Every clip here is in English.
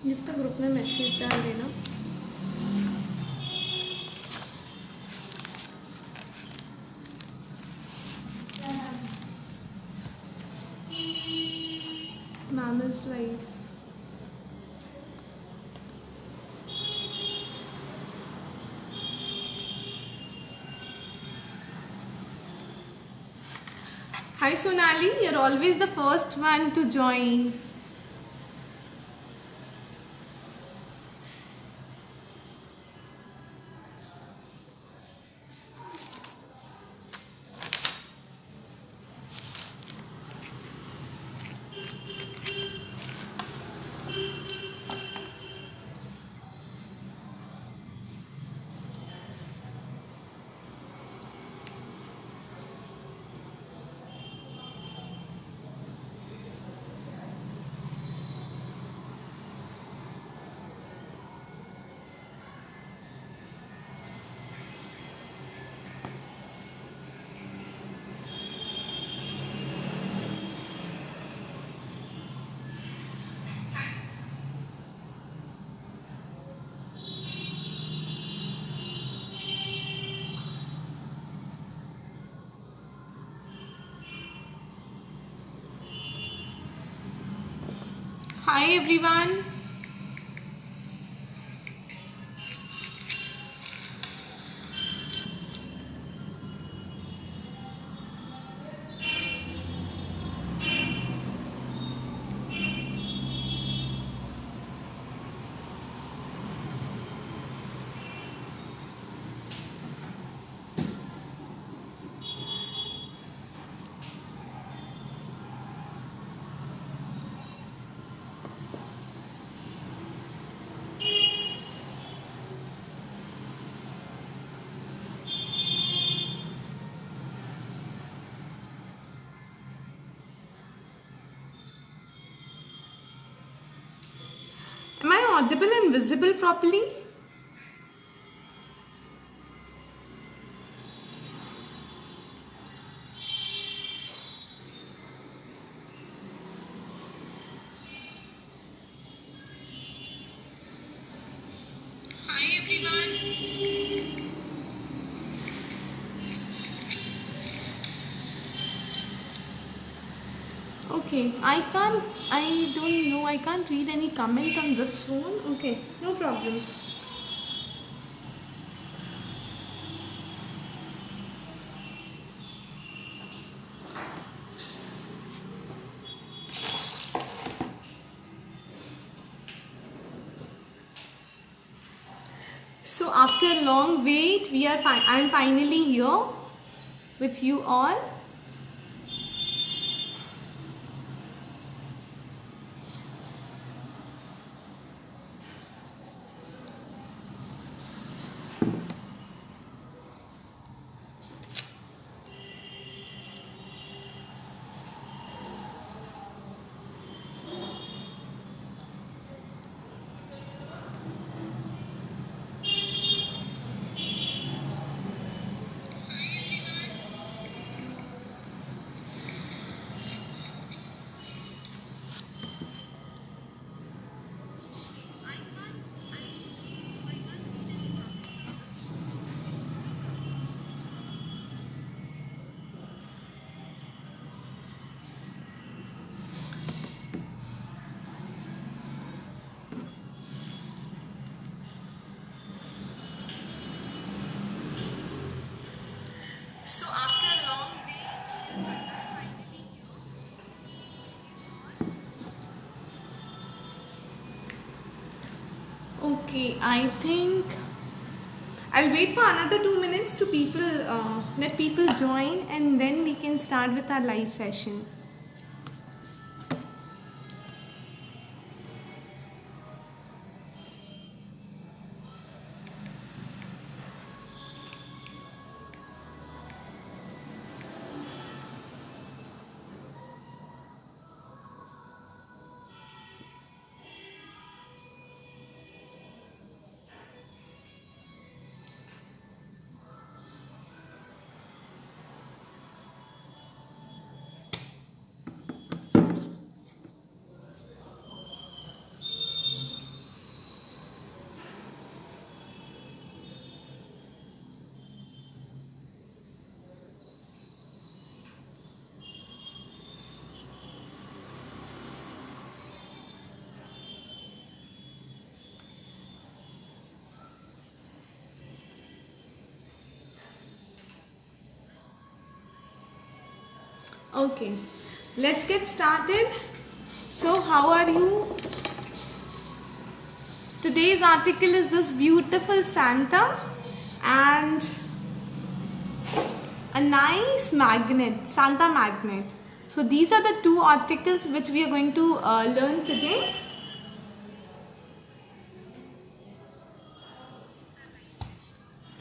जितना ग्रुप में मैसेज डाल देना। Ma'am is life. Hi Sonali, you're always the first one to join. Hi everyone. Am I audible and visible properly? Hi everyone. Okay, I don't know, I can't read any comment on this phone. Okay, no problem. So after a long wait, I'm finally here with you all. So after a long wait, okay, I think I'll wait for another 2 minutes to let people join, and then we can start with our live session. Okay, let's get started. So how are you? Today's article is this beautiful Santa and a nice magnet, Santa magnet. So these are the two articles which we are going to learn today.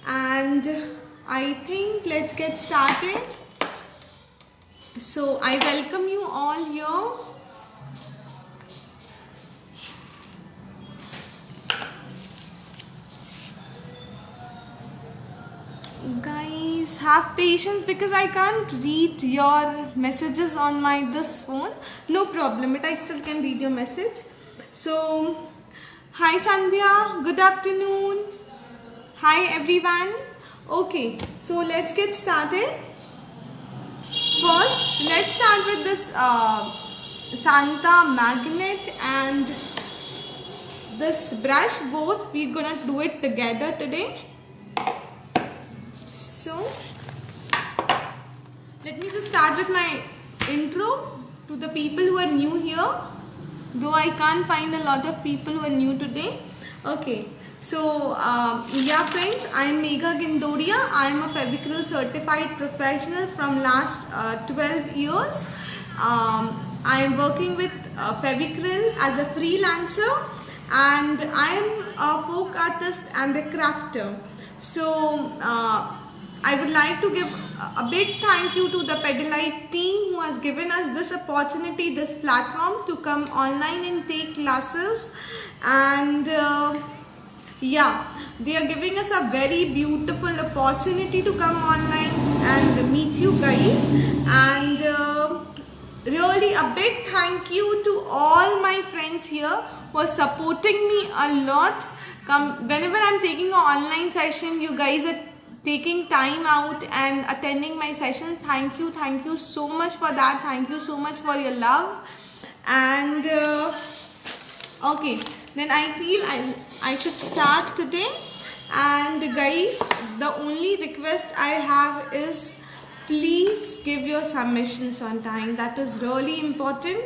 And I think let's get started. So I welcome you all here. Guys, have patience because I can't read your messages on my this phone. No problem, but I still can read your message. So, hi Sandhya, good afternoon. Hi everyone. Okay, so let's get started. First, let's start with this Santa magnet and this brush. Both we're gonna do it together today. So, let me just start with my intro to the people who are new here, though I can't find a lot of people who are new today. Okay, so yeah friends, I am Megha Gindodia. I am a Fevicryl certified professional from last 12 years. I am working with Fevicryl as a freelancer, and I am a folk artist and a crafter. So, I would like to give a big thank you to the Pedalite team who has given us this opportunity, this platform to come online and take classes. And yeah, they are giving us a very beautiful opportunity to come online and meet you guys. And really a big thank you to all my friends here who are supporting me a lot. Whenever I'm taking an online session, you guys are taking time out and attending my session. Thank you so much for that. Thank you so much for your love. And okay, then I feel I should start today. And guys, the only request I have is please give your submissions on time. That is really important.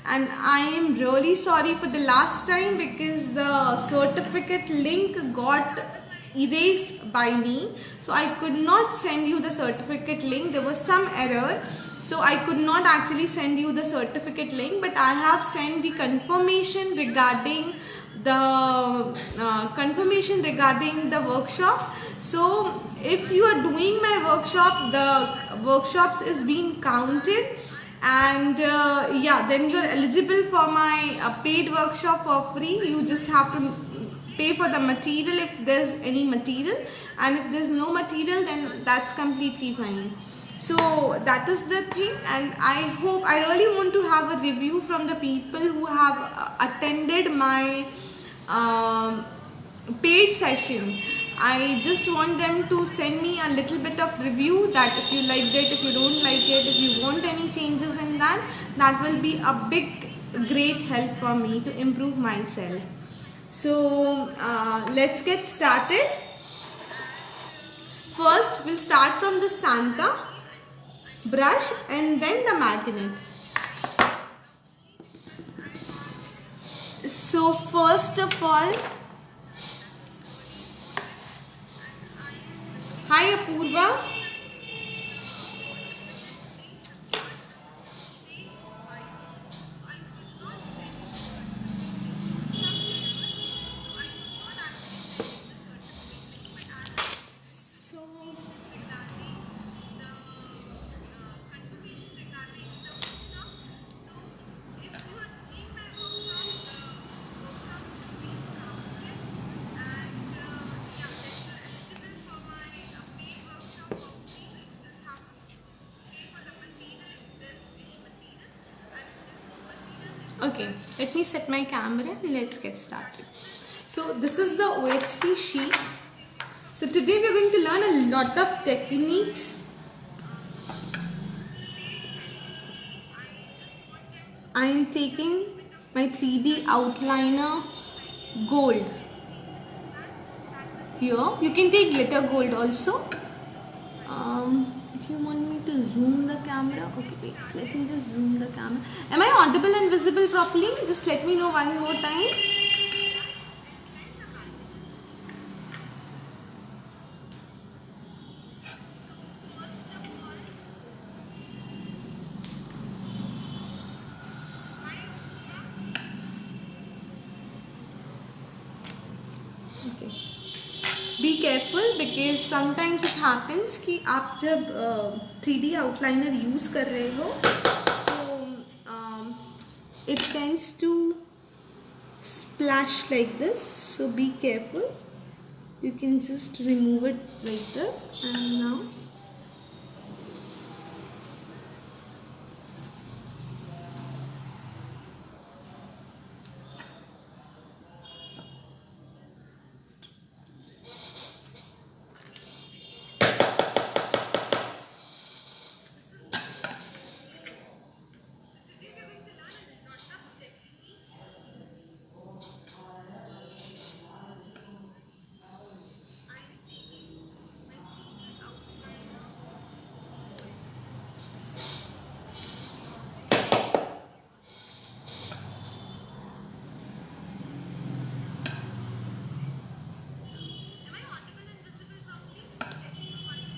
And I am really sorry for the last time because the certificate link got erased by me, so I could not send you the certificate link. There was some error, so I could not actually send you the certificate link, but I have sent the confirmation regarding the workshop. So if you are doing my workshop, the workshops is being counted, and yeah, then you're eligible for my paid workshop for free. You just have to pay for the material if there's any material, and if there's no material, then that's completely fine. So that is the thing, and I really want to have a review from the people who have attended my paid session. I just want them to send me a little bit of review, that if you liked it, if you don't like it, if you want any changes in that, that will be a great help for me to improve myself. So let's get started. First, we'll start from the Santa brush and then the magnet. So first of all, hi Apurva. Okay, let me set my camera and let's get started. So this is the OHP sheet. So today we are going to learn a lot of techniques. I am taking my 3D outliner gold. Here you can take glitter gold also. Don't you want me to zoom the camera? Okay, wait, let me just zoom the camera. Am I audible and visible properly? Just let me know one more time. Okay. Be careful because sometimes it happens कि आप जब 3D outliner use कर रहे हो तो it tends to splash like this, so be careful. You can just remove it like this, and now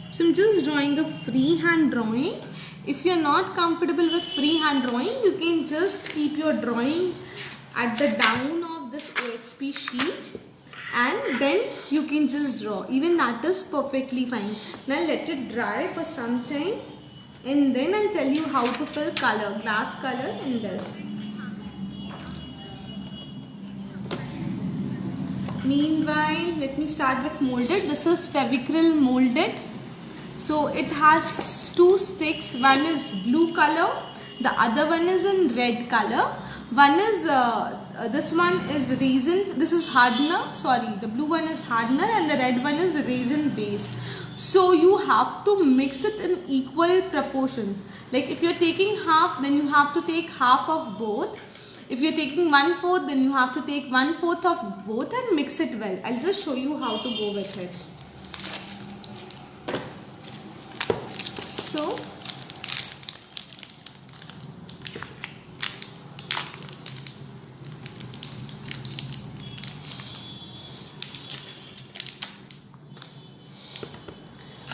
so I'm just drawing a freehand drawing. If you're not comfortable with freehand drawing, you can just keep your drawing at the down of this OXP sheet and then you can just draw. Even that is perfectly fine. Now let it dry for some time and then I'll tell you how to fill color, glass color in this. Meanwhile, let me start with molded. This is Fevicryl molded. So it has two sticks. One is blue color, the other one is in red color. One is this one is resin. This is hardener. Sorry, the blue one is hardener and the red one is resin base. So you have to mix it in equal proportion. Like if you're taking half, then you have to take half of both. If you're taking 1/4, then you have to take 1/4 of both and mix it well. I'll just show you how to go with it.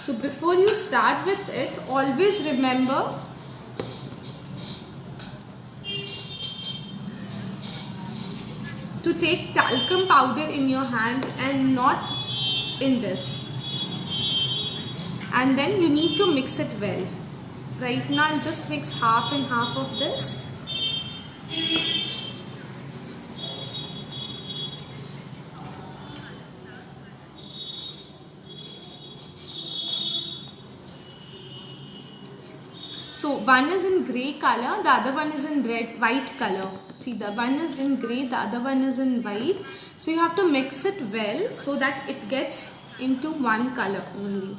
So before you start with it, always remember to take talcum powder in your hand and not in this. And then you need to mix it well. Right now I'll just mix half and half of this. So one is in grey color, the other one is in white color. See, the one is in grey, the other one is in white. So you have to mix it well so that it gets into one color only.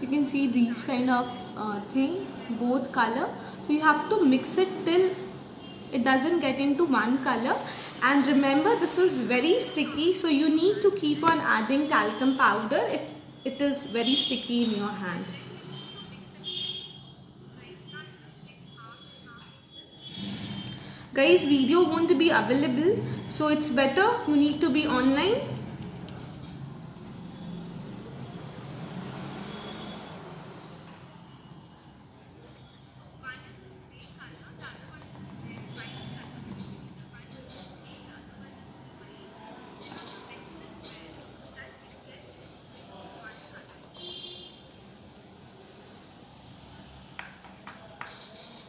You can see these kind of thing, both color. So you have to mix it till it doesn't get into one color. And remember, this is very sticky, so you need to keep on adding talcum powder if it is very sticky in your hand. Guys, video won't be available, so it's better you need to be online.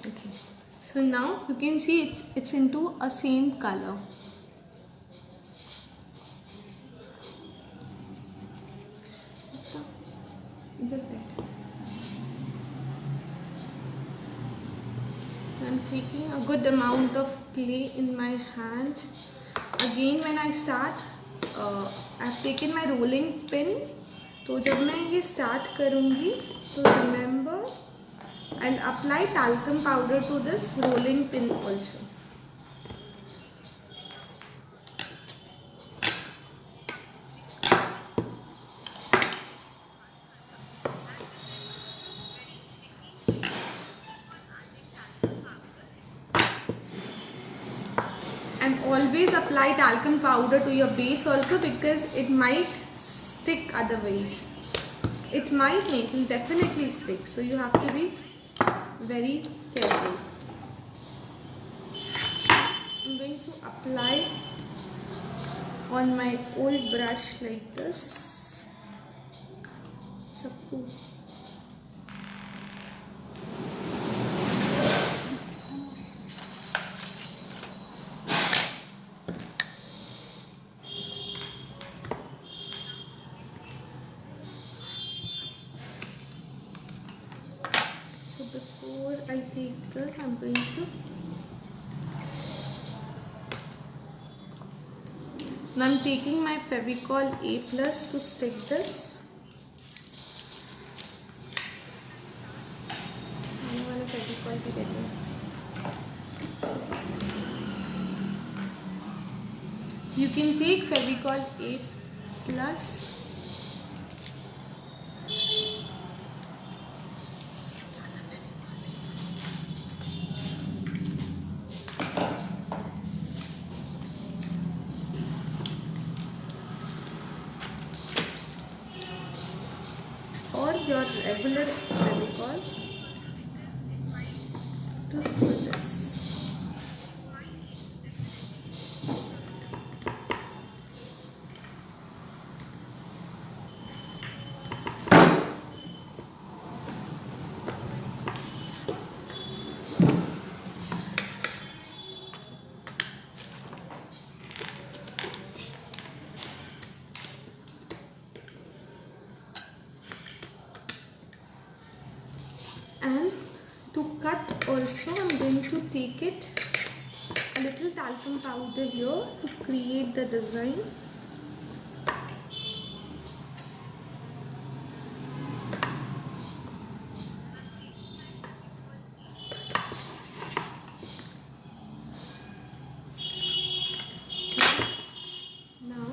Okay, so now you can see it's into a same color. I'm taking a good amount of clay in my hand. Again when I start, I've taken my rolling pin. तो जब मैं ये start करूँगी तो remember I'll apply talcum powder to this rolling pin also. And always apply talcum powder to your base also, because it might stick otherwise. It might, it will definitely stick. So you have to be very careful. I'm going to apply on my old brush like this. Chappu. Before I take this, I'm going to, now I'm taking my Fevicol A Plus to stick this. You can take Fevicol A Plus. Or your regular Fevicol to seal this. And to cut also, I'm going to take it a little talcum powder here to create the design. Now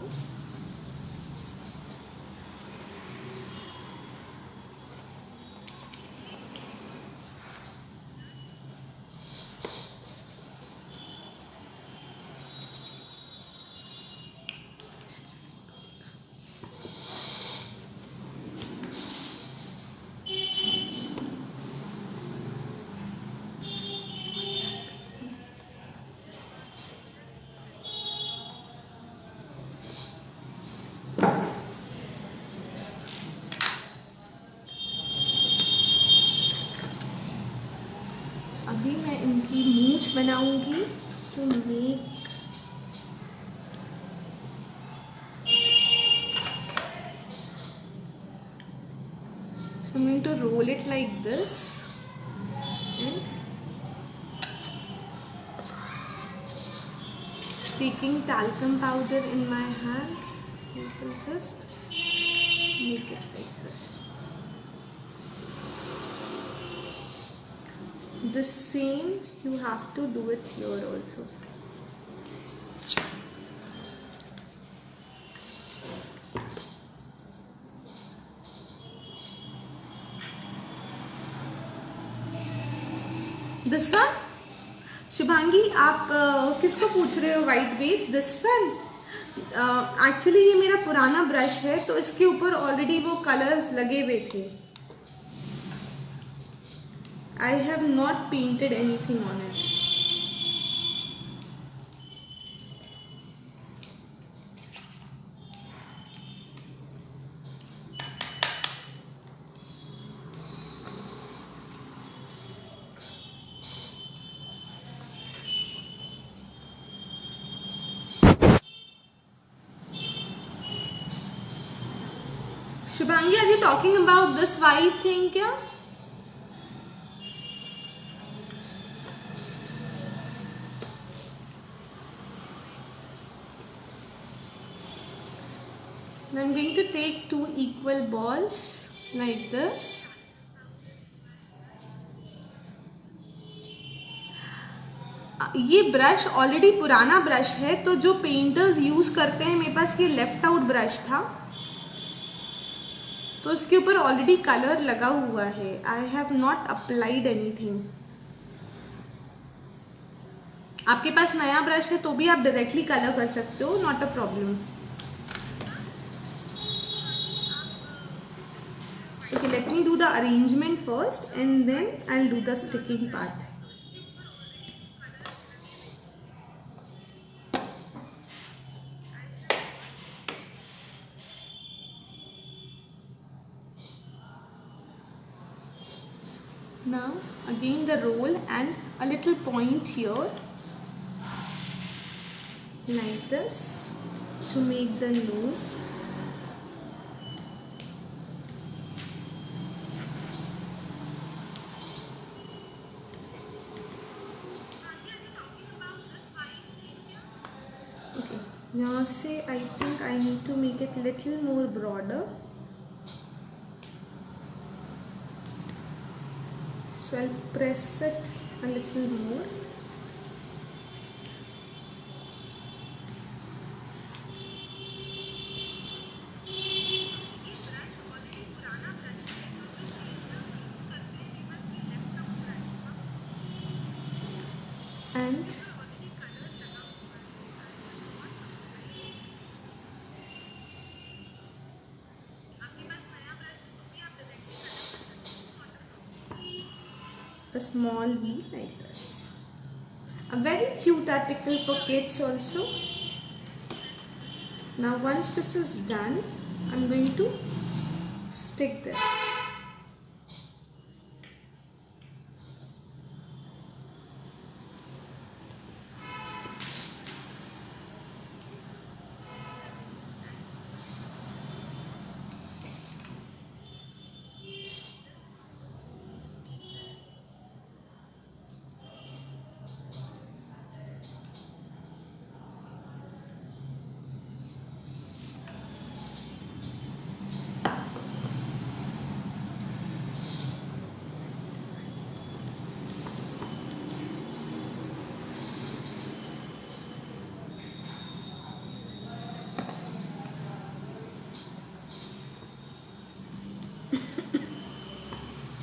अभी मैं इनकी मूंछ बनाऊंगी तो make so I'm going to roll it like this and taking talcum powder in my hand, you will just make it like this. The same you have to do it here also. This one? Shubhangi आप किसको पूछ रहे हो white base? This one? Actually ये मेरा पुराना brush है तो इसके ऊपर ऑलरेडी वो कलर्स लगे हुए थे. I have not painted anything on it. Shubhangi, are you talking about this white thing क्या? Now I'm going to take two equal balls like this. ये ब्रश ऑलरेडी पुराना ब्रश है, तो जो पेंटर्स यूज करते हैं, मेरे पास ये लेफ्ट आउट ब्रश था, तो इसके ऊपर ऑलरेडी कलर लगा हुआ है. I have not applied anything. आपके पास नया ब्रश है तो भी आप डायरेक्टली कलर कर सकते हो, not a problem. Okay, let me do the arrangement first and then I'll do the sticking part. Now again the roll and a little point here like this to make the nose. Okay, यहाँ से I think I need to make it little more broader. So I'll press it a little more. And a small V like this. A very cute article for kids also. Now once this is done, I'm going to stick this.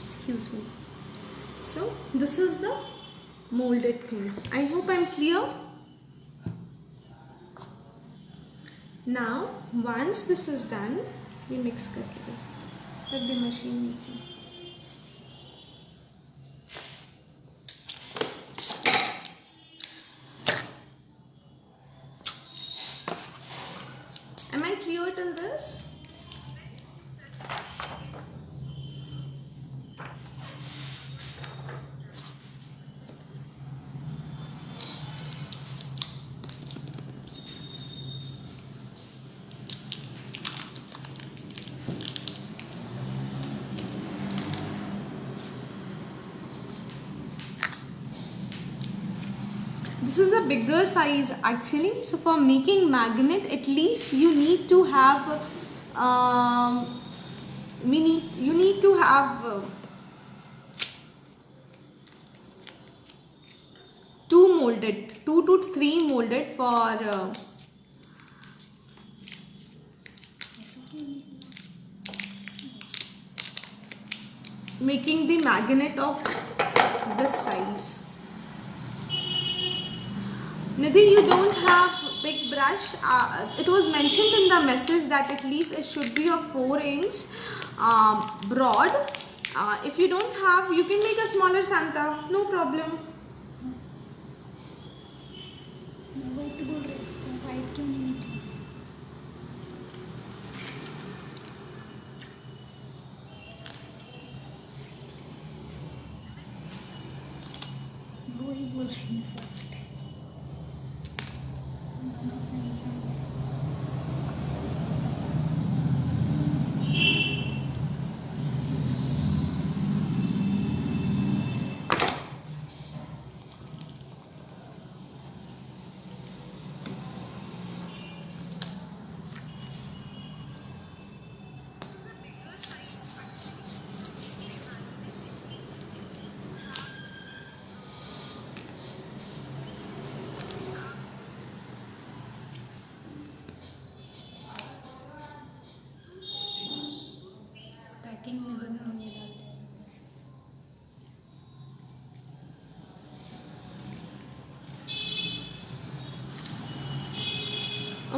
Excuse me. So this is the molded thing. I hope I'm clear. Now once this is done, we mix करके रख दे machine नीचे. Am I clear till this? This is a bigger size actually, so for making magnet at least you need to have you need to have 2 to 3 molded for making the magnet of this size. Nidhi, you don't have big brush. It was mentioned in the message that at least it should be a 4-inch broad. If you don't have, you can make a smaller Santa, no problem.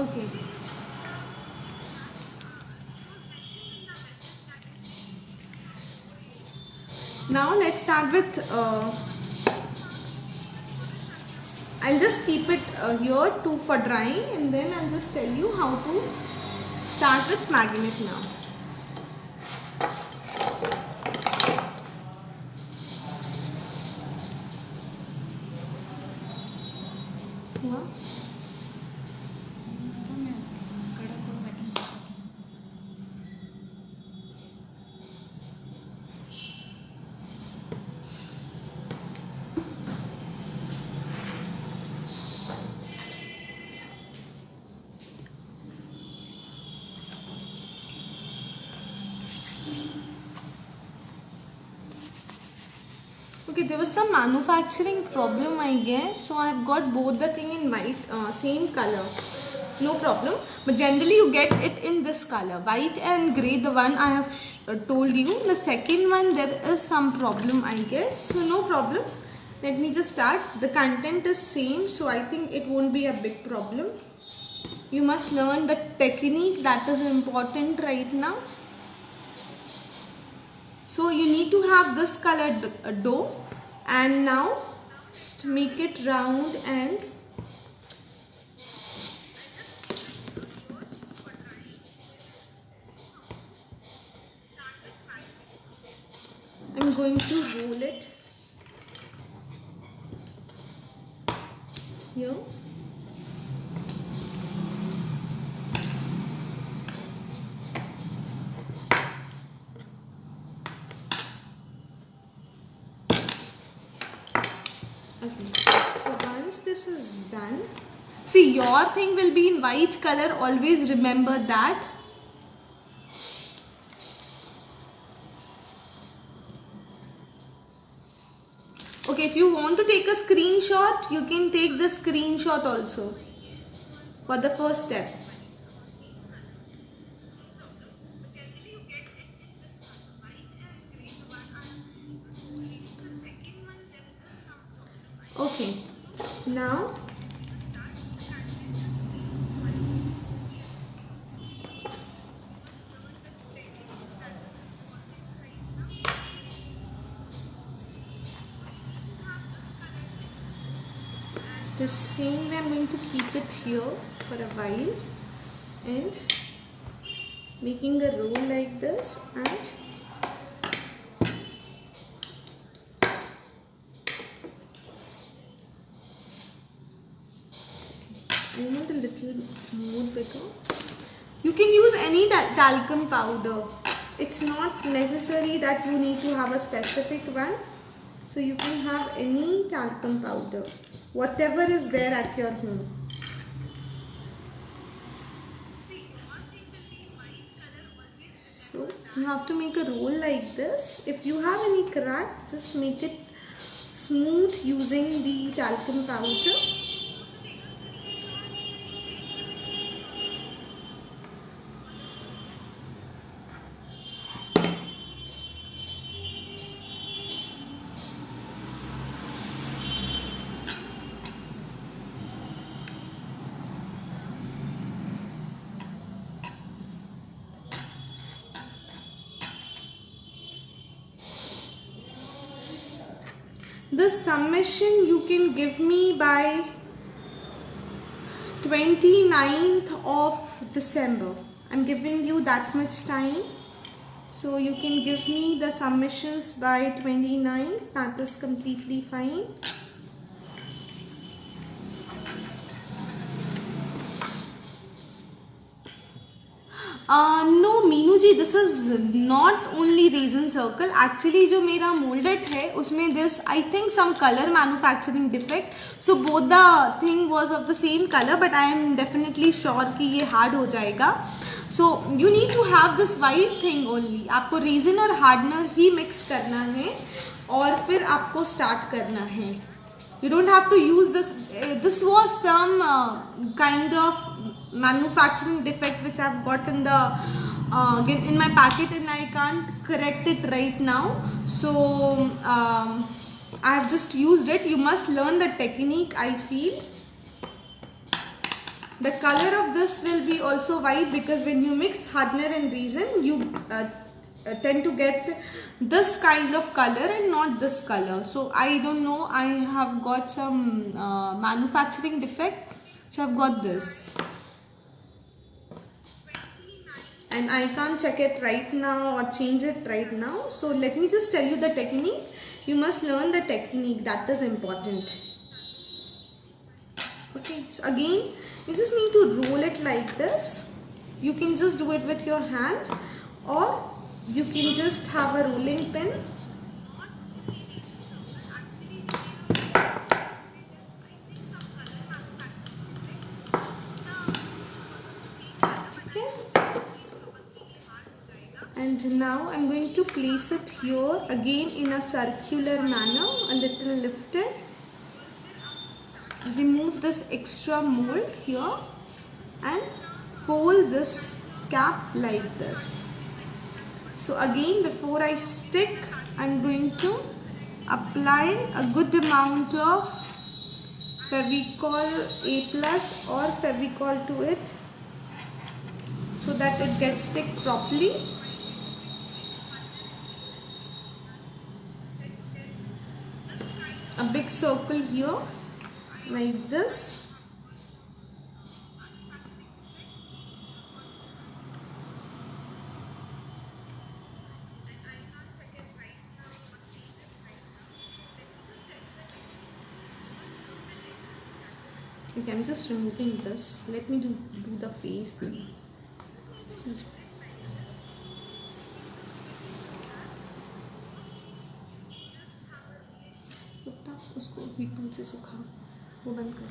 Okay. Now let's start with, I'll just keep it here for drying, and then I'll just tell you how to start with magnet now. Yeah. Okay, there was some manufacturing problem, I guess. So I've got both the thing in white, same color. No problem. But generally you get it in this color, white and grey. The one I have told you. The second one, there is some problem, I guess. So no problem. Let me just start. The content is same, so I think it won't be a big problem. You must learn the technique, that is important right now. So you need to have this colored dough, and now just make it round and I'm going to roll it here. Okay, so once this is done, see, your thing will be in white color, always remember that. Okay, if you want to take a screenshot, you can take the screenshot also for the first step. Okay, now the same way I'm going to keep it here for a while and making a roll like this, and I want a little more bigger. You can use any talcum powder. It's not necessary that you need to have a specific one. So you can have any talcum powder, whatever is there at your home. So you have to make a roll like this. If you have any crack, just make it smooth using the talcum powder. The submission you can give me by 29th of December. I'm giving you that much time. So you can give me the submissions by 29th. That is completely fine. No Meenu ji, this is not only resin circle. Actually जो मेरा molded है उसमें this I think some color manufacturing defect. So both the thing was of the same color, but I am definitely sure कि ये hard हो जाएगा. So you need to have this white thing only. आपको resin और hardener ही mix करना है और फिर आपको start करना है. You don't have to use this. This was some kind of manufacturing defect which I've got in the in my packet, and I can't correct it right now. So I have just used it. You must learn the technique, I feel. The color of this will be also white, because when you mix hardener and resin, you tend to get this kind of color and not this color. So I don't know, I have got some manufacturing defect, so I've got this. And I can't check it right now or change it right now. So let me just tell you the technique. You must learn the technique, that is important. Okay, so again, you just need to roll it like this. You can just do it with your hand, or you can just have a rolling pin. And now I'm going to place it here again in a circular manner, a little lifted. Remove this extra mold here and fold this cap like this. So again, before I stick, I'm going to apply a good amount of Fevicol A+ or Fevicol to it, so that it gets stick properly. A big circle here like this. Okay, I'm just removing this. Let me do the face. Excuse me. उसको heat tool से सुखा, वो बंद कर.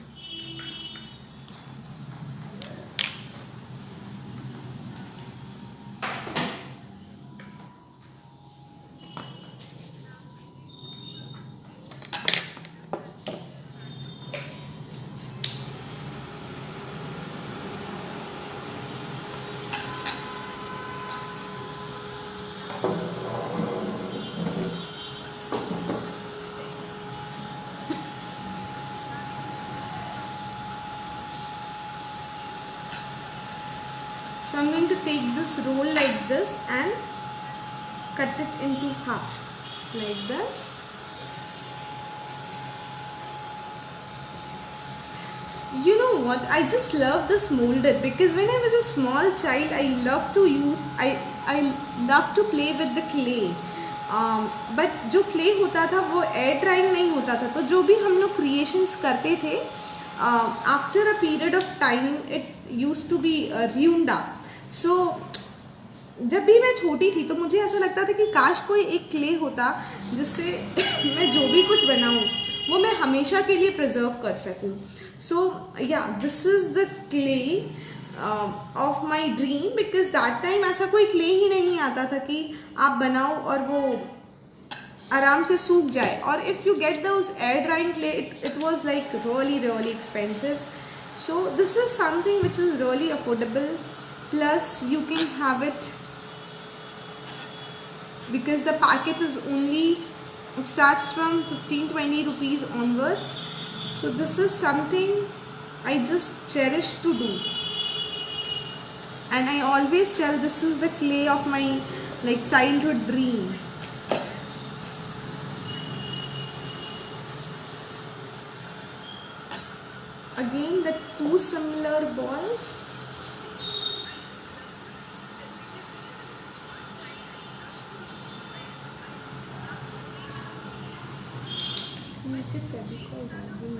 So I'm going to take this roll like this and cut it into half like this. You know what, I just love this molded, because when I was a small child I love to play with the clay. But जो clay होता था वो air drying नहीं होता था, तो जो भी हम लोग creations करते थे, after a period of time it used to be ruined up. So जब भी मैं छोटी थी तो मुझे ऐसा लगता था कि काश कोई एक क्ले होता जिससे मैं जो भी कुछ बनाऊँ वो मैं हमेशा के लिए प्रिजर्व कर सकूँ. सो या this is the clay of my dream, because that time ऐसा कोई क्ले ही नहीं आता था कि आप बनाओ और वो आराम से सूख जाए. और if you get those air drying clay, it was like really expensive. So this is something which is really affordable, plus you can have it because the packet is only, it starts from 15-20 rupees onwards. So this is something I just cherish to do, and I always tell this is the clay of my like childhood dream. Again the two similar balls. नीचे फेविकॉल डाल दूँ.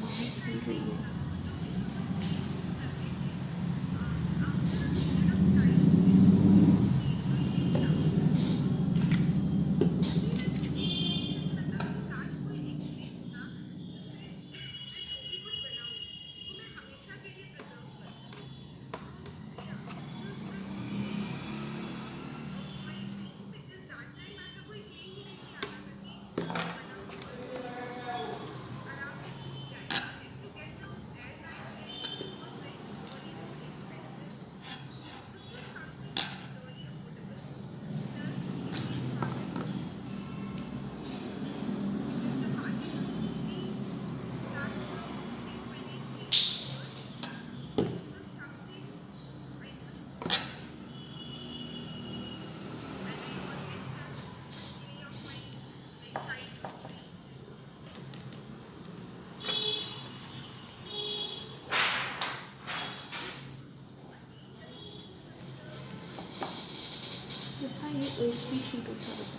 ये OHP sheet उठा देता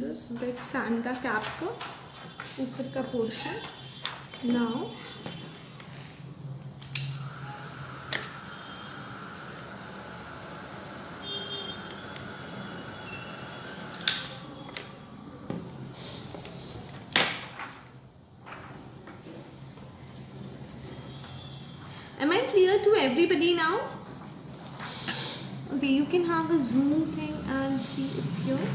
this big Santa cap का ऊपर का portion. Now am I clear to everybody now? Okay, you can have a zoom thing and see it here.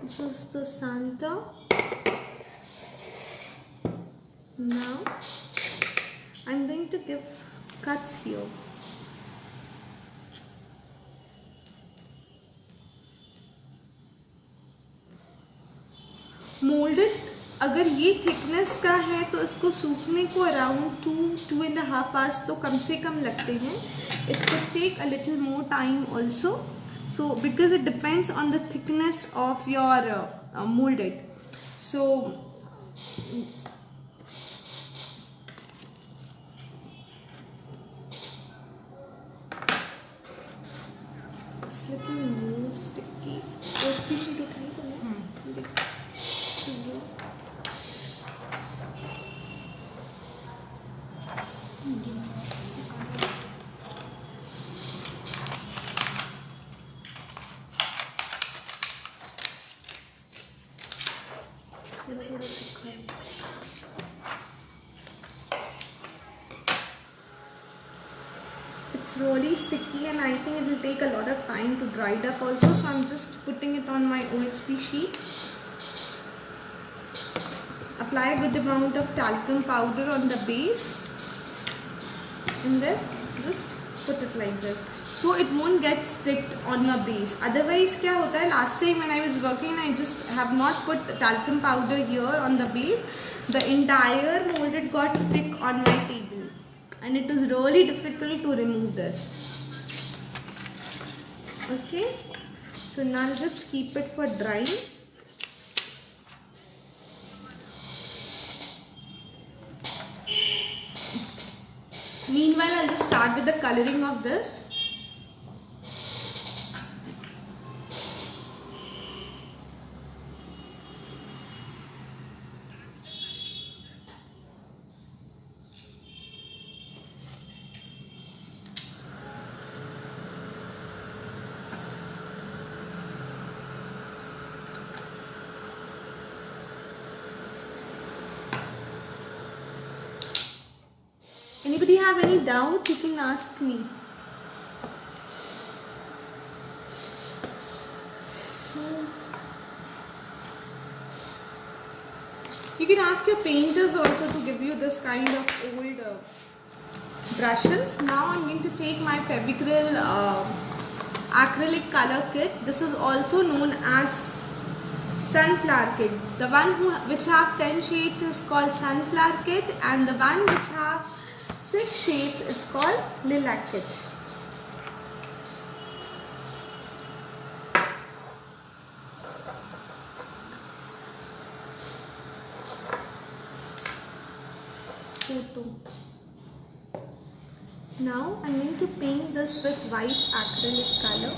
This is the Santa. Now I'm going to give cuts here. Molded, अगर ये thickness का है तो इसको सूखने को around 2.5 hours तो कम से कम लगते हैं. It could take a little more time also. So because it depends on the thickness of your molded. So it's little more sticky. OHP sheet उठाई तो नहीं. Scissor. It's really sticky and I think it will take a lot of time to dry it up also, so I'm just putting it on my OHP sheet. Apply a good amount of talcum powder on the base and this, just put it like this so it won't get sticked on your base. Otherwise क्या होता है, last time when I was working I just have not put talcum powder here on the base, the entire molded got stick on my table and it was really difficult to remove this. Okay, so now just keep it for drying. Meanwhile, I'll just start with the coloring of this. Anybody have any doubt? You can ask me. So, you can ask your painters also to give you this kind of old brushes. Now I'm going to take my Fevicryl acrylic color kit. This is also known as sunflower kit. The one which have 10 shades is called sunflower kit, and the one which have 6 shades, it's called lilac kit. Now I'm going to paint this with white acrylic color.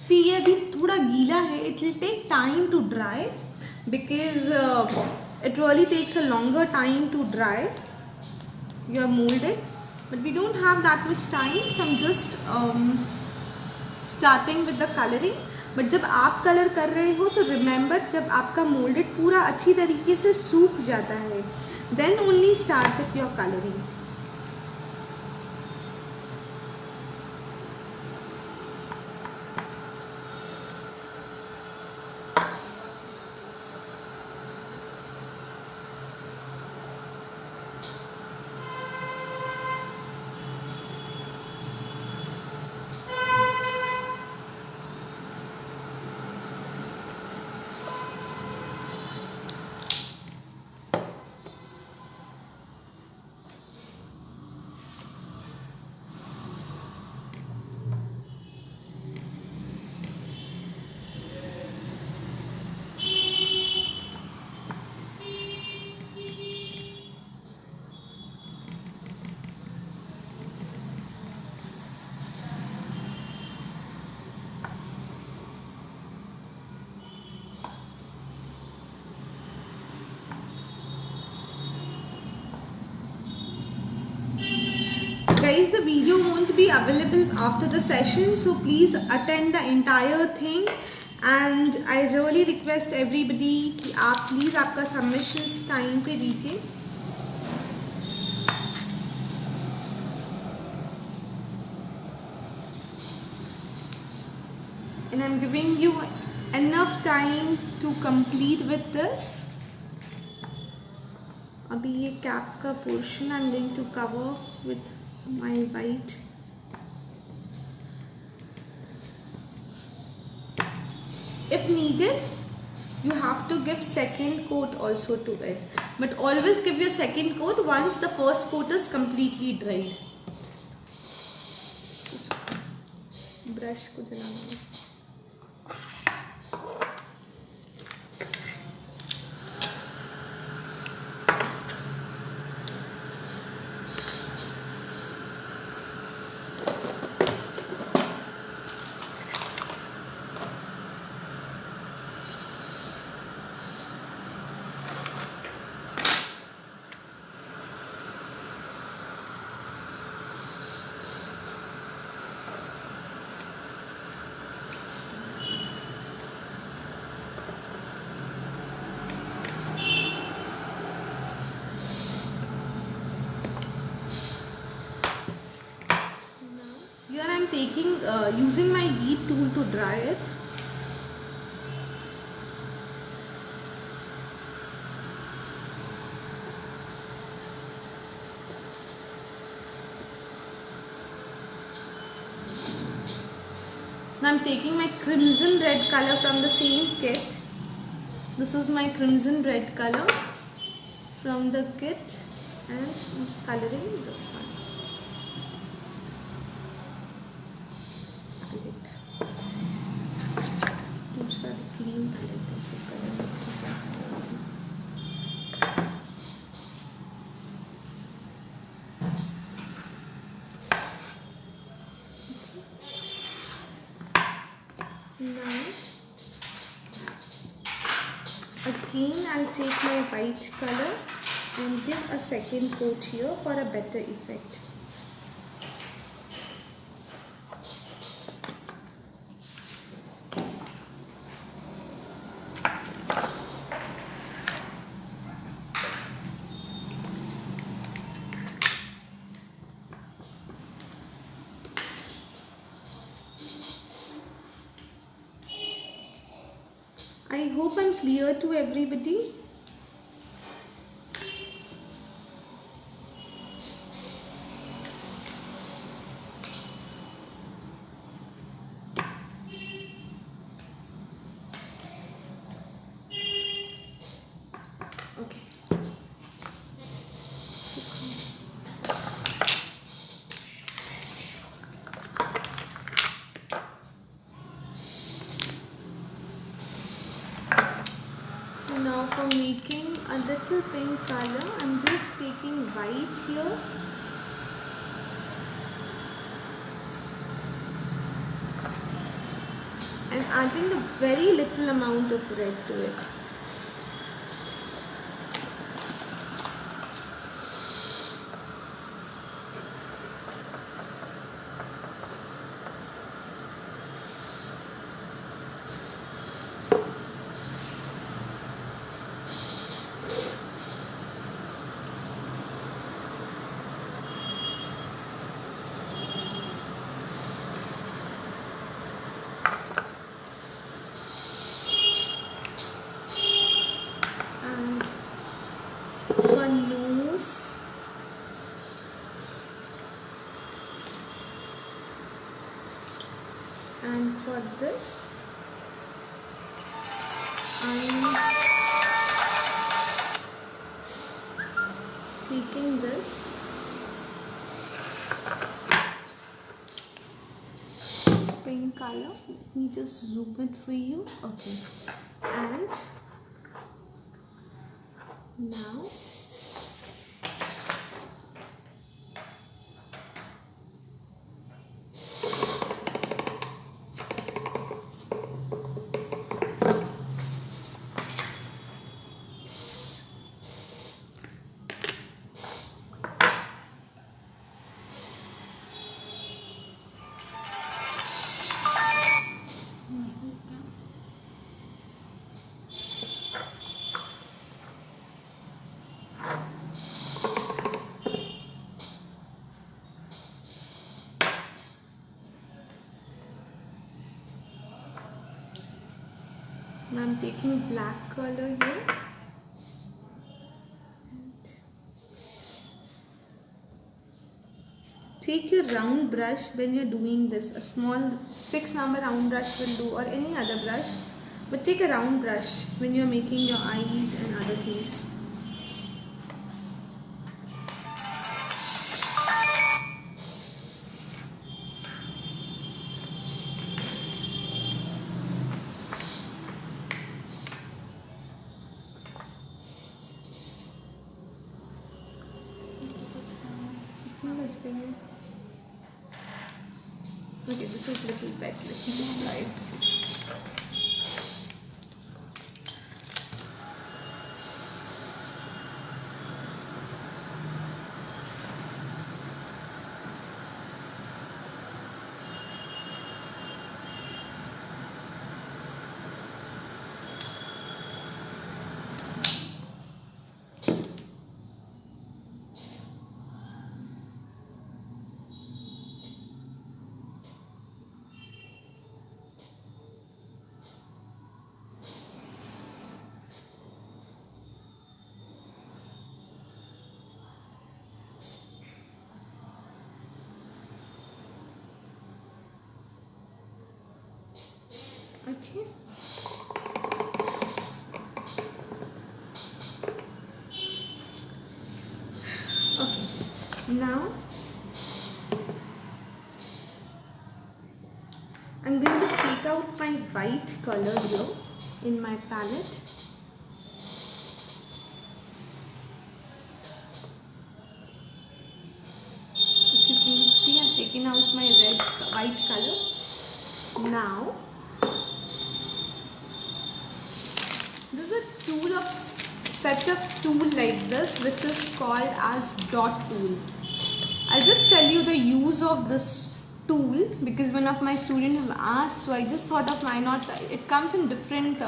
See, ये अभी थोड़ा गीला है. It will take time to dry because it really takes a longer time to dry your molded. But we don't have that much time, so I'm just starting with the coloring. But जब आप colour कर रहे हो तो remember, जब आपका molded पूरा अच्छी तरीके से सूख जाता है, then only start with your coloring. guys, the video won't be available after the session, so please attend the entire thing. And I really request everybody कि आप please आपका submissions time पे दीजिए. And I'm giving you enough time to complete with this. अभी ये cap का portion I'm going to cover with my white. If needed, you have to give second coat also to it. But always give your second coat once the first coat is completely dried. Brush को जलाना. Here I am taking using my heat tool to dry it. Now I am taking my crimson red color from the same kit. This is my crimson red color from the kit, and I am coloring this one. दूसरा clean कर लेते हैं, इसको colour mixing से. Now again I'll take my white color and give a second coat here for a better effect. I hope I'm clear to everybody. Okay. Now for making a little pink color, I'm just taking white here and adding a very little amount of red to it. And for this, I'm taking this pink color. Let me just zoom it for you. Okay, and now I'm taking black color here. Take your round brush when you're doing this. A small 6 number round brush will do, or any other brush. But take a round brush when you're making your eyes and other things. Okay, this is a little better. Let me just try it. Okay. Okay. Now I'm going to take out my white color here in my palette. If you can see, I've taken out my white color. Now this is a tool of set of tool like this, which is called as dot tool. I'll just tell you the use of this tool because one of my students have asked, so I just thought of why not. It comes in different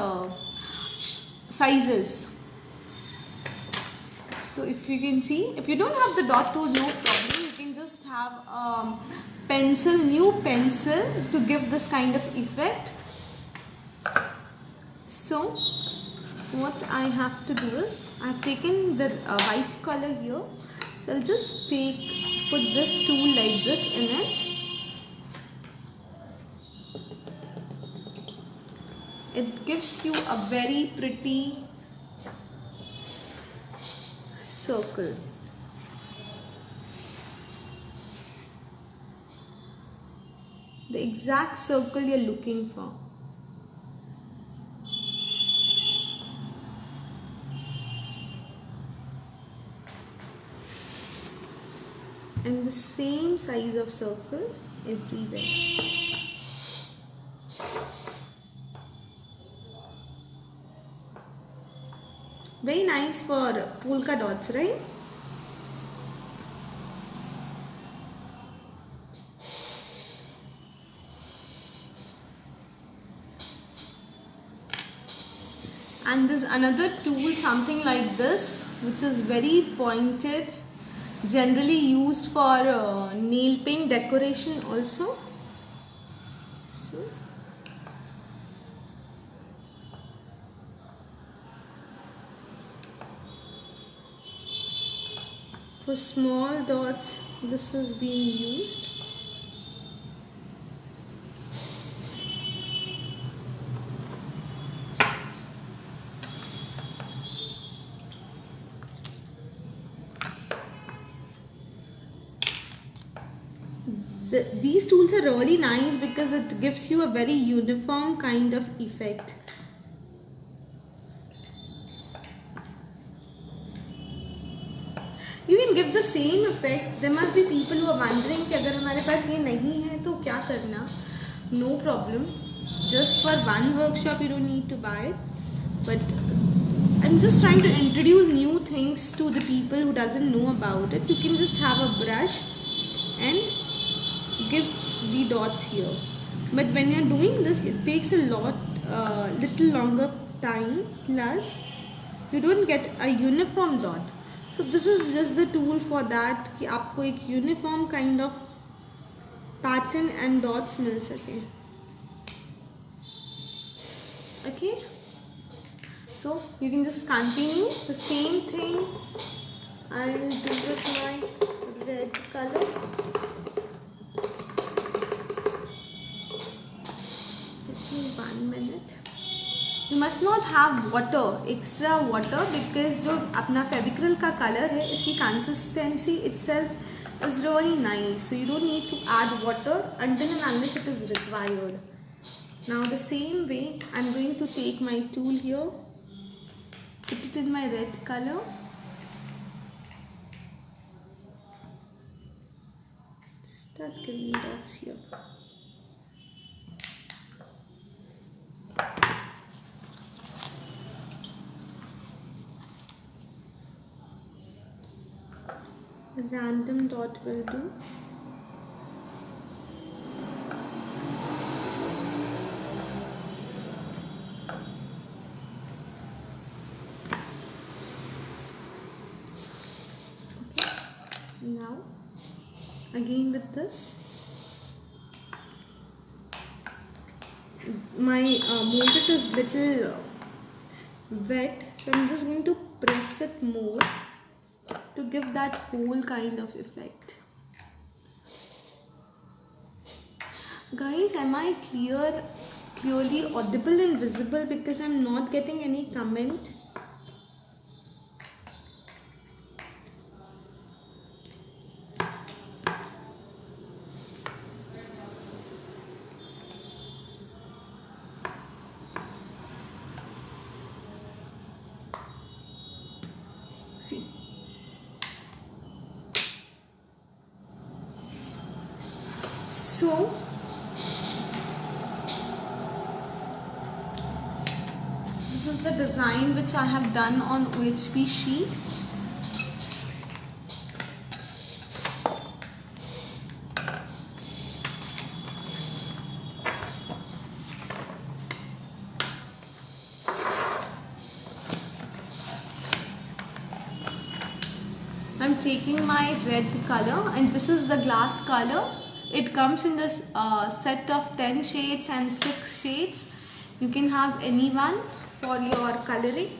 sizes. So if you can see, if you don't have the dot tool, no problem. You can just have a pencil, new pencil to give this kind of effect. So what I have to do is, I have taken the white color here. So I'll just put this tool like this in it. It gives you a very pretty circle. The exact circle you're looking for. And the same size of circle everywhere. Very nice for polka dots, right? And there's another tool, something like this, which is very pointed, generally used for nail paint decoration also. So for small dots, this is being used. These tools are really nice because it gives you a very uniform kind of effect. You can give the same effect. There must be people who are wondering कि अगर हमारे पास ये नहीं है तो क्या करना? No problem. Just for one workshop you don't need to buy it. But I'm just trying to introduce new things to the people who doesn't know about it. You can just have a brush and give the dots here. But when you're doing this, it takes a little longer time, plus you don't get a uniform dot. So this is just the tool for that कि आपको एक uniform kind of pattern and dots मिल सके. Okay. So you can just continue the same thing. I'll do with my red color. Give me 1 minute. You must not have water, extra water, because जो अपना फेविक्रल का colour है इसकी consistency itself is really nice. So you don't need to add water until and unless it is required. Now the same way, I'm going to take my tool here, put it in my red color. Start giving dots here. A random dot will do. Okay. Now again with this, my molded is little wet, so I'm just going to press it more to give that whole kind of effect. Guys, am I clearly audible and visible, because I'm not getting any comment? See. So this is the design which I have done on OHP sheet. I'm taking my red color, and this is the glass color. It comes in this set of 10 shades and 6 shades. You can have any one for your coloring.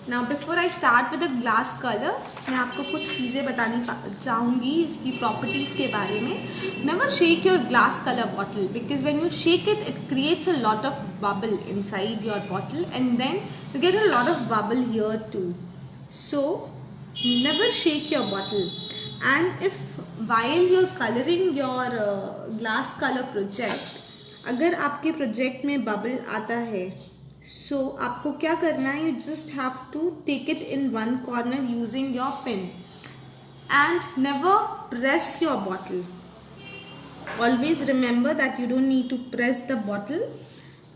Now before I start with the glass color, मैं आपको कुछ चीज़ें बतानी चाहूँगी इसकी properties के बारे में. Never shake your glass color bottle, because when you shake it, it creates a lot of bubble inside your bottle, and then you get a lot of bubble here too. So never shake your bottle. And if while you're coloring your glass color project, अगर आपके project में bubble आता है, so आपको क्या करना है? You just have to take it in one corner using your pen, and never press your bottle. Always remember that you don't need to press the bottle,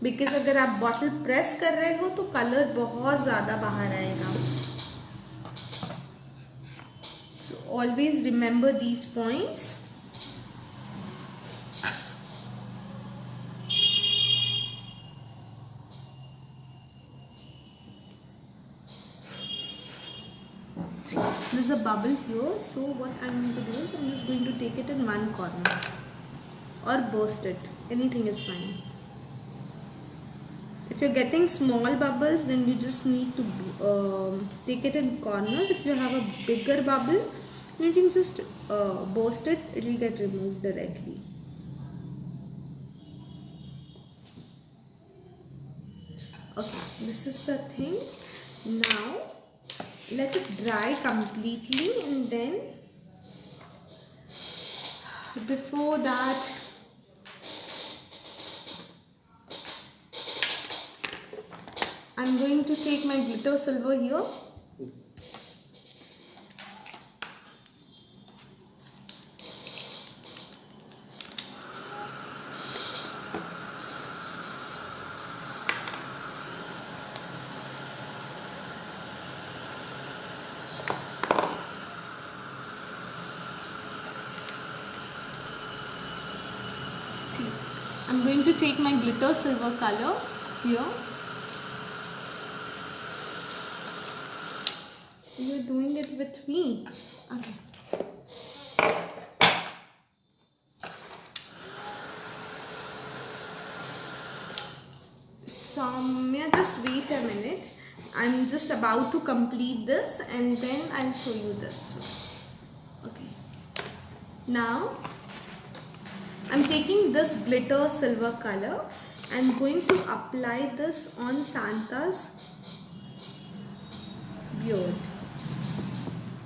because अगर आप bottle press कर रहे हो तो color बहुत ज़्यादा बाहर आएगा. Always remember these points. See, there's a bubble here, so what I'm going to do is I'm just going to take it in one corner or burst it. Anything is fine. If you're getting small bubbles, then you just need to take it in corners. If you have a bigger bubble, you can just burst it, it will get removed directly. Okay, this is the thing. Now let it dry completely, and then before that I'm going to take my glitter silver here. See, I'm going to take my glitter silver color here. You're doing it with me. Okay. Soumya, just wait a minute. I'm just about to complete this and then I'll show you this. Okay. Now, I'm taking this glitter silver color. I'm going to apply this on Santa's beard.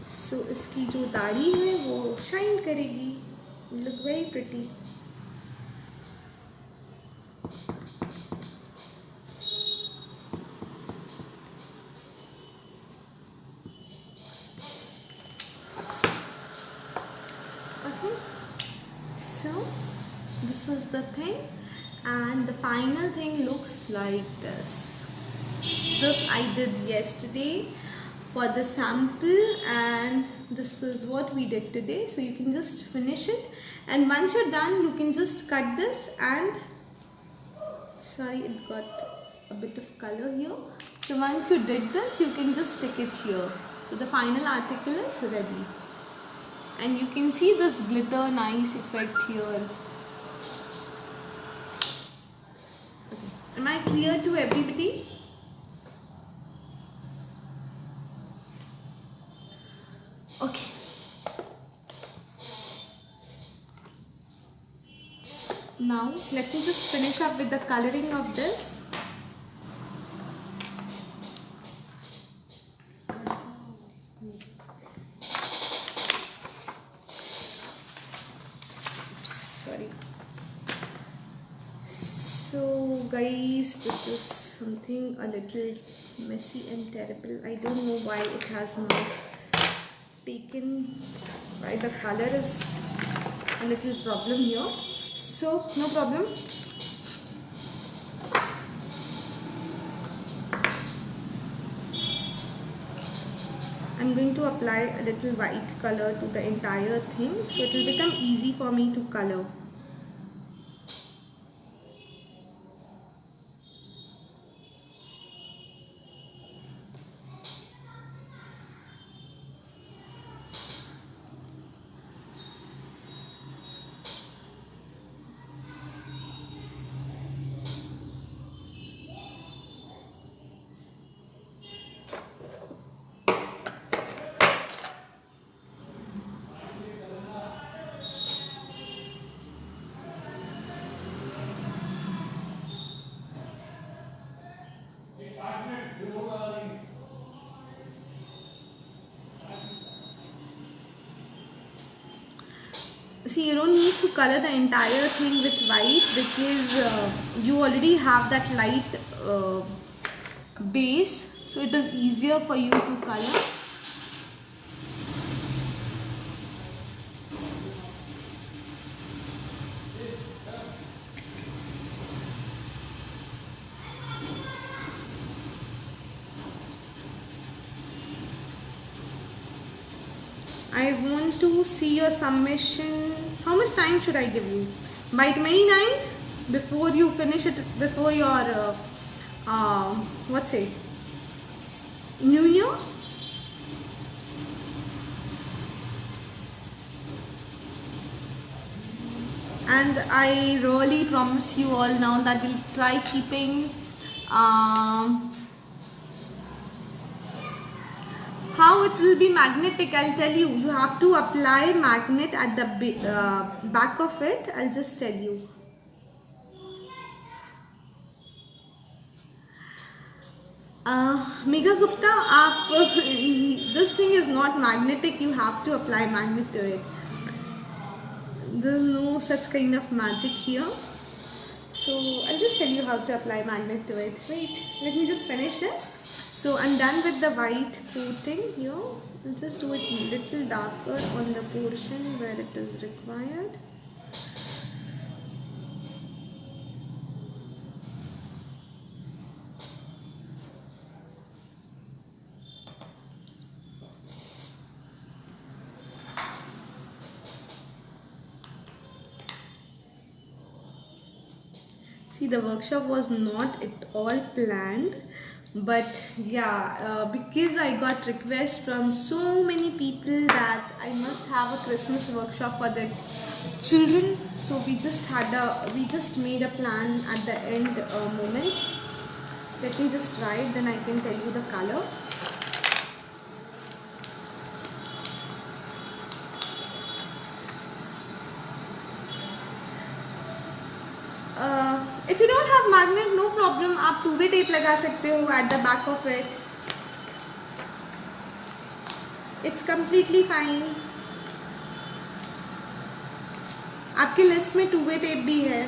So, इसकी जो दाढ़ी है वो shine करेगी. Look very pretty. Okay. So, this is the thing, and the final thing looks like this. This I did yesterday for the sample, and this is what we did today. So you can just finish it, and once you're done you can just cut this, and sorry, it got a bit of color here. So once you did this you can just stick it here. So the final article is ready, and you can see this glitter nice effect here. Okay. Am I clear to everybody? Okay. Now let me just finish up with the coloring of this. Sorry. So guys, this is something a little messy and terrible. I don't know why it has not taken, why the color is a little problem here. So no problem. I'm going to apply a little white color to the entire thing, so it will become easy for me to color. See, you don't need to color the entire thing with white because you already have that light base, so it is easier for you to color. I want to see your submission. How much time should I give you? By 29th, before you finish it, before your what's it? New Year? And I really promise you all now that we'll try keeping how it will be magnetic. I'll tell you. You have to apply magnet at the back of it. I'll just tell you. Megha Gupta, this thing is not magnetic. You have to apply magnet to it. There's no such kind of magic here. So I'll just tell you how to apply magnet to it. Wait, let me just finish this. So I'm done with the white coating here. I'll just do it a little darker on the portion where it is required. See, the workshop was not at all planned, but yeah, because I got requests from so many people that I must have a Christmas workshop for the children, so we just made a plan at the end moment. Let me just try it, then I can tell you the color. If you don't have magnet, no problem, आप 2-way tape लगा सकते हो at the back of it. It's completely fine. आपकी list में 2-way tape भी है.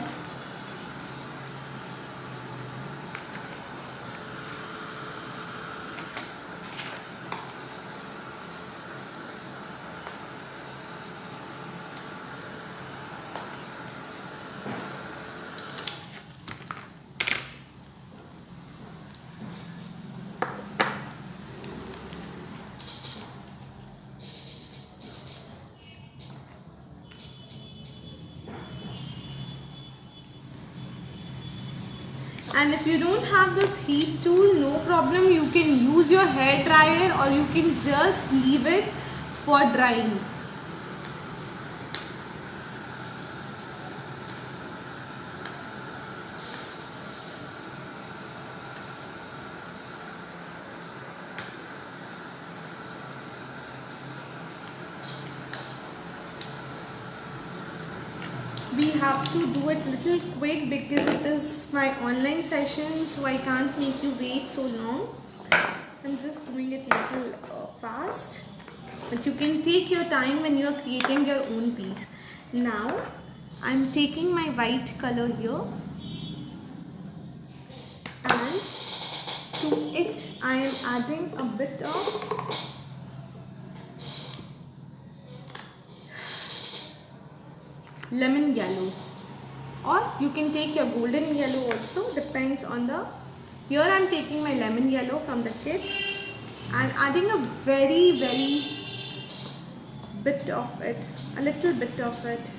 And if you don't have this heat tool, no problem, you can use your hair dryer or you can just leave it for drying. We have to do it little quick because it is my online session, so I can't make you wait so long. I'm just doing it little fast, but you can take your time when you are creating your own piece. Now I'm taking my white color here, and to it I am adding a bit of lemon yellow, or you can take your golden yellow also, depends on the. Here I am taking my lemon yellow from the kit and adding a very bit of it, a little bit of it.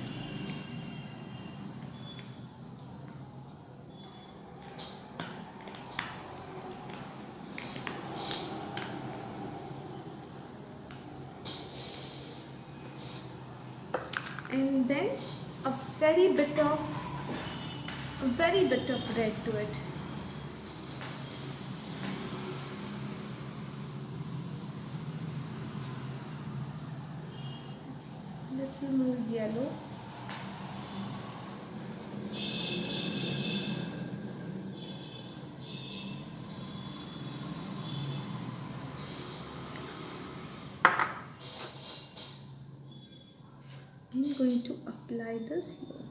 And then a very bit of red to it. Little more yellow. I'm going to apply this here.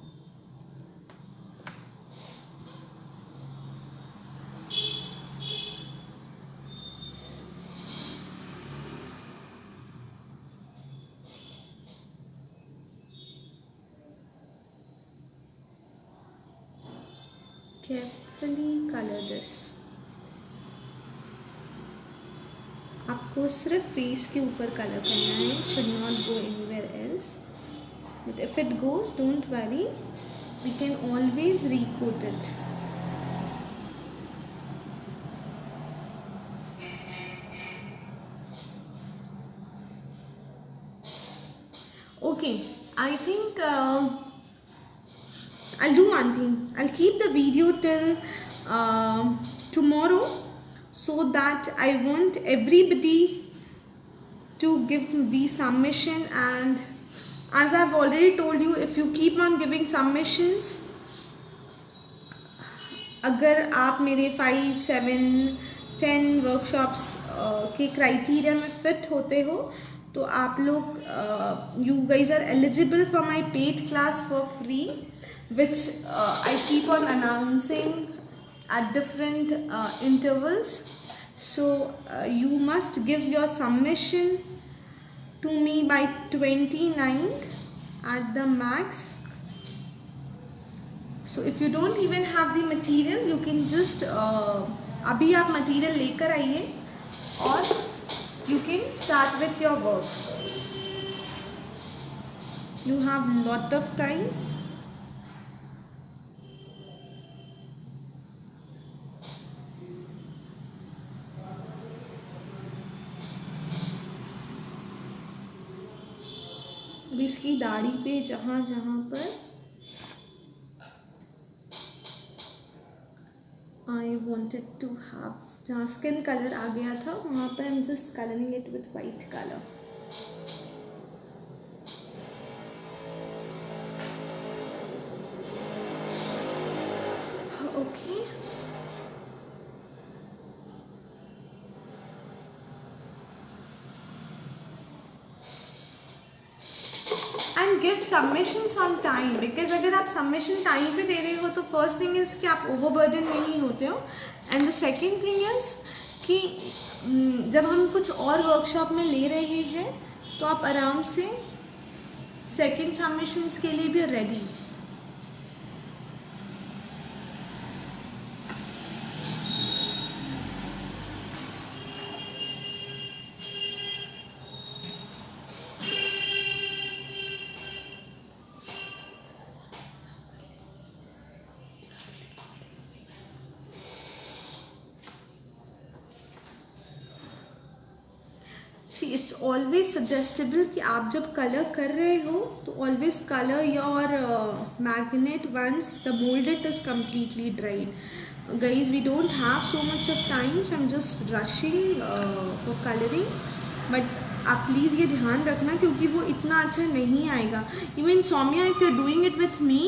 Carefully color this. आपको सिर्फ face के ऊपर colour करना है, should not go anywhere else. But if it goes, don't worry, we can always recoat it. Okay, I think I'll do one thing. I'll keep the video till tomorrow, so that I want everybody to give the submission. And as I've already told you, if you keep on giving submissions, अगर आप मेरे 5, 7, 10 workshops के criteria में fit होते हो, तो आप लोग you guys are eligible for my paid class for free, which I keep on announcing at different intervals. So you must give your submission to me by 29th at the max. So if you don't even have the material, you can just अभी आप material लेकर आइए और you can start with your work. You have lot of time. अब इसकी दाढ़ी पे जहाँ जहाँ पर I wanted to have, जहाँ स्किन कलर आ गया था वहाँ पर I'm just coloring it with white color. Okay. And give submissions on time, because अगर आप सबमिशन टाइम पे दे रहे हो तो फर्स्ट थिंग इज़ कि आप ओवरबर्डन नहीं होते हो, and the second thing is कि जब हम कुछ और वर्कशॉप में ले रहे हैं तो आप आराम से सेकेंड सबमिशंस के लिए भी ready. See it's always suggestable कि आप जब कलर कर रहे हो तो always colour your magnet once the moulded is completely dried. Guys we don't have so much of time, so I am just rushing for colouring, but आप please ये ध्यान रखना क्योंकि वो इतना अच्छा नहीं आएगा. Even Saumya, if you are doing it with me,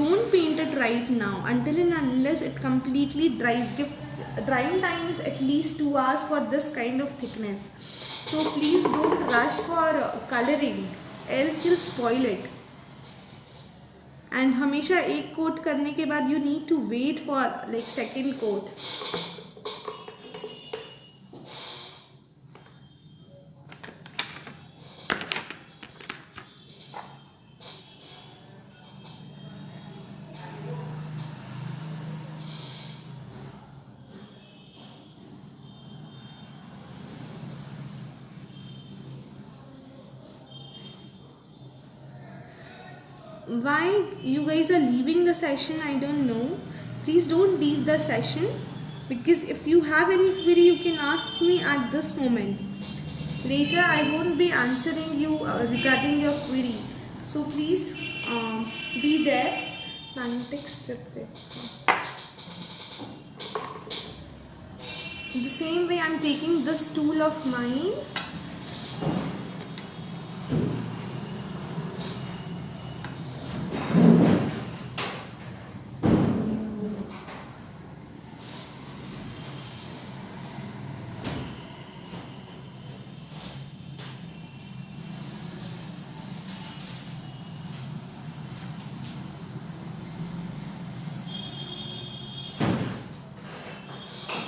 don't paint it right now until and unless it completely dries. Drying time is at least 2 hours for this kind of thickness. So please don't rush for coloring, else you'll spoil it. And हमेशा एक coat करने के बाद you need to wait for like second coat. Why you guys are leaving the session, I don't know. Please don't leave the session, because if you have any query you can ask me at this moment. Later I won't be answering you regarding your query, so please be there. Magnetic strip there. The same way I'm taking this tool of mine,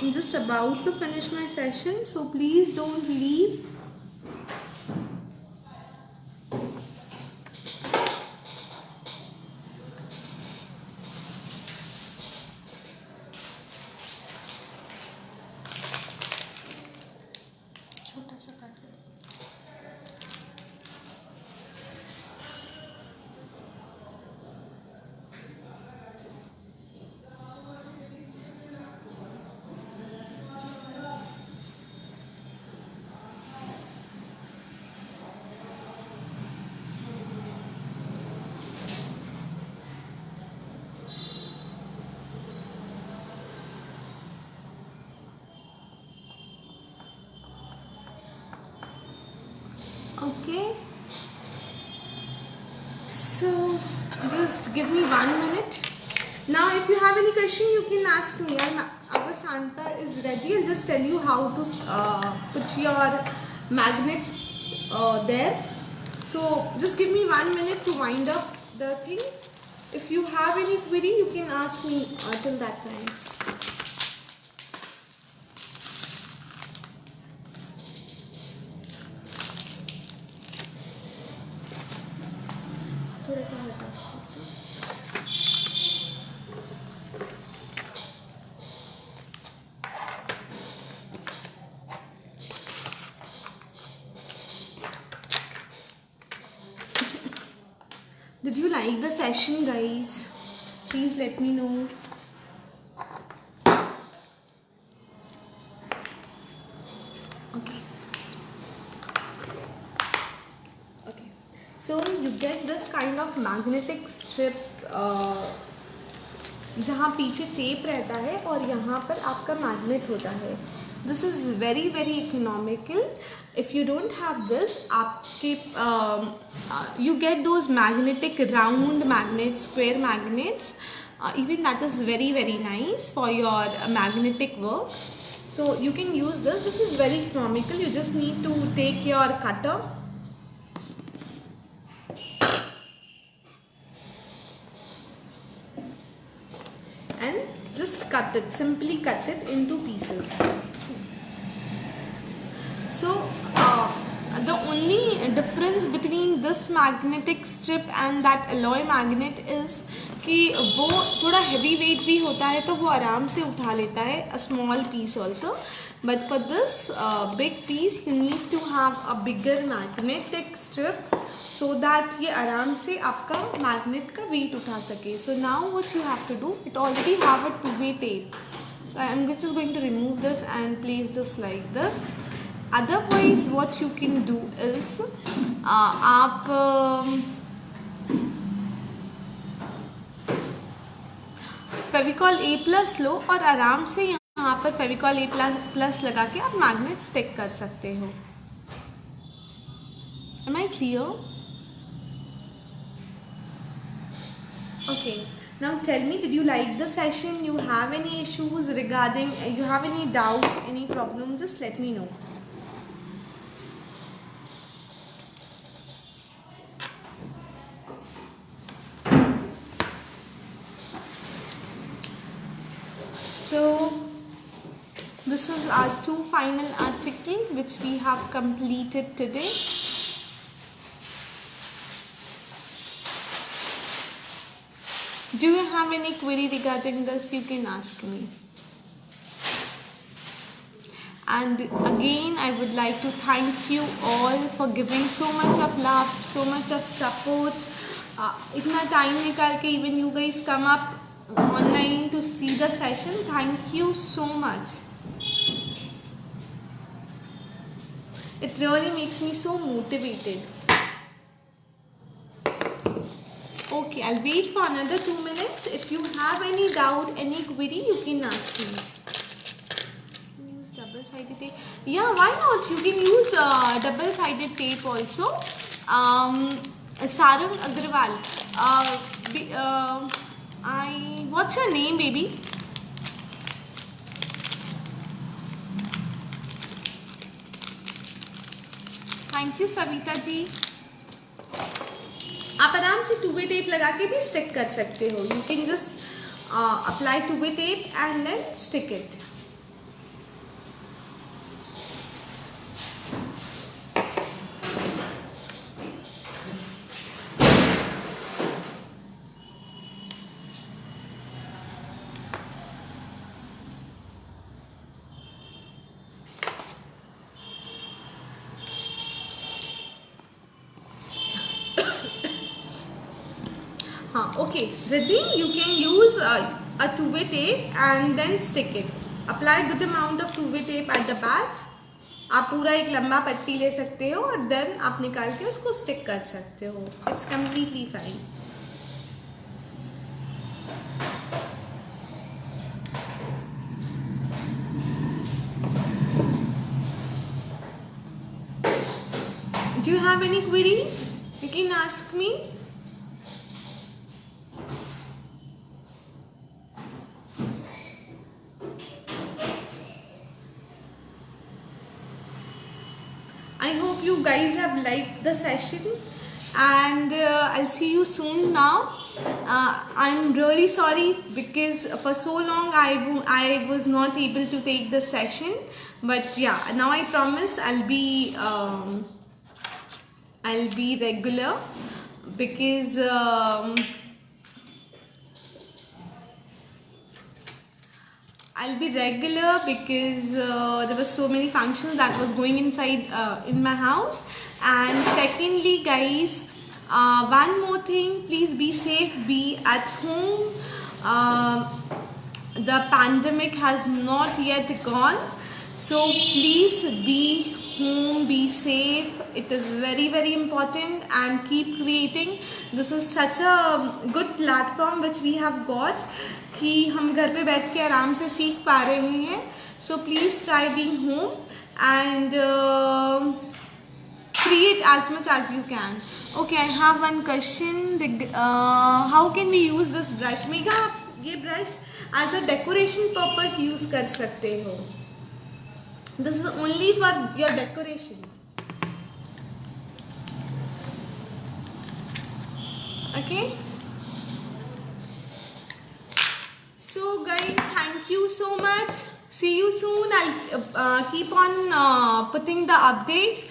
I'm just about to finish my session, so please don't leave. छोटा सा काट लो. Okay, so just give me 1 minute. Now if you have any question you can ask me. Our Santa is ready. I'll just tell you how to put your magnets there. So just give me 1 minute to wind up the thing. If you have any query you can ask me till that time. थोड़ा सा हटा. Did you like the session, guys? Please let me know. Okay. So you get this kind of magnetic strip जहाँ पीछे tape रहता है और यहाँ पर आपका मैग्नेट होता है. This is very very economical. If you don't have this, आपके you get those magnetic round magnets, square magnets. Even that is very very nice for your magnetic work. So you can use this. This is very economical. You just need to take your cutter and just cut it. Simply cut it into pieces. See. So the only difference between this magnetic strip and that alloy magnet is कि वो थोड़ा heavy weight भी होता है तो वो आराम से उठा लेता है, a small piece also. But for this big piece you need to have a bigger magnetic strip so that ये आराम से आपका magnet का weight उठा सके. So now what you have to do, it already have a two-way tape. So I am just going to remove this and place this like this. Otherwise what you can do is आप Fevicol A+ लो और आराम से यहाँ पर Fevicol A+ लगा के आप magnet stick कर सकते हो. Am I clear? Okay. Now tell me, did you like the session? You have any issues regarding? You have any doubt? Any problem? Just let me know. So this is our two final article which we have completed today. Do you have any query regarding this? You can ask me. And again, I would like to thank you all for giving so much of love, so much of support. Itna time nikal ke even you guys come up online to see the session. Thank you so much. It really makes me so motivated. Okay, I'll wait for another 2 minutes. If you have any doubt, any query, you can ask me. Use double-sided tape. Yeah, why not? You can use double-sided tape also. Sarang Agrawal. What's your name, baby? Thank you, Savita ji. आप आराम से two-way tape लगा के भी stick कर सकते हो. You can just apply two way tape and then stick it. Okay, Riddhi, you can use a two-way tape and then stick it. Apply good amount of two-way tape at the back. आप पूरा एक लंबा पट्टी ले सकते हो और then आप निकाल के उसको stick कर सकते हो. It's completely fine. Do you have any query? You can ask me. I hope you guys have liked the session and I'll see you soon now. I'm really sorry because for so long I was not able to take the session, but yeah, now I promise I'll be regular because I'll be regular because there were so many functions that was going inside in my house. And secondly, guys, one more thing, please be safe, be at home. The pandemic has not yet gone, so please be home, be safe. It is very very important, and keep creating. This is such a good platform which we have got, कि हम घर पे बैठ के आराम से सीख पा रहे हैं. So please try being home and create as much as you can. Okay, I have one question. How can we use this brush? Megha, आप ये brush as a decoration purpose use कर सकते हो. This is only for your decoration. Okay. So guys, thank you so much. See you soon. I'll keep on putting the update,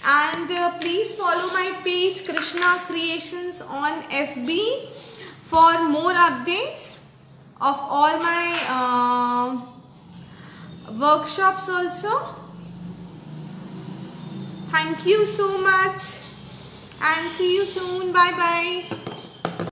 and please follow my page Krishna Creations on FB for more updates of all my workshops also. Thank you so much and see you soon. Bye bye.